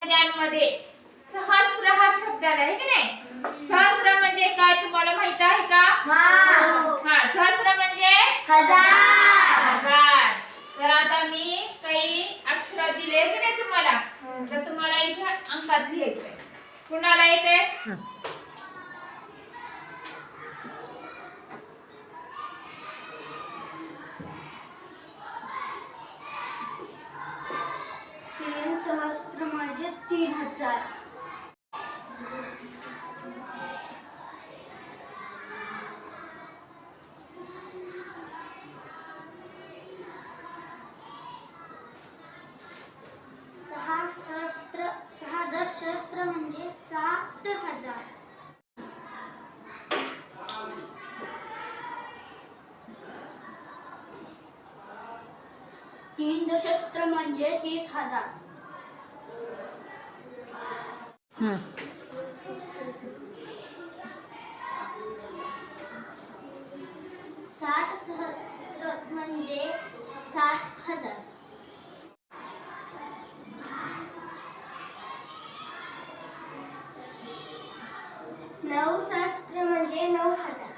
मध्ये सहस्त्र हा शब्द आहे की नाही। सहस्त्र म्हणजे काय तुम्हाला माहित आहे का? हा सहस्त्र म्हणजे हजार। तर आता मी काही अक्षर दिले की नाही तुम्हाला, तर तुम्हाला इथे अंकात लिहायचे। कुणाला येते? 3 सहस्त्र म्हणजे 3000। 6 दशसहस्त्र म्हणजे 7000। 3 दशस्त्र म्हणजे 30,000। 7 सहस्त्र म्हणजे 7,000। 9 सहस्त्र म्हणजे 9,000।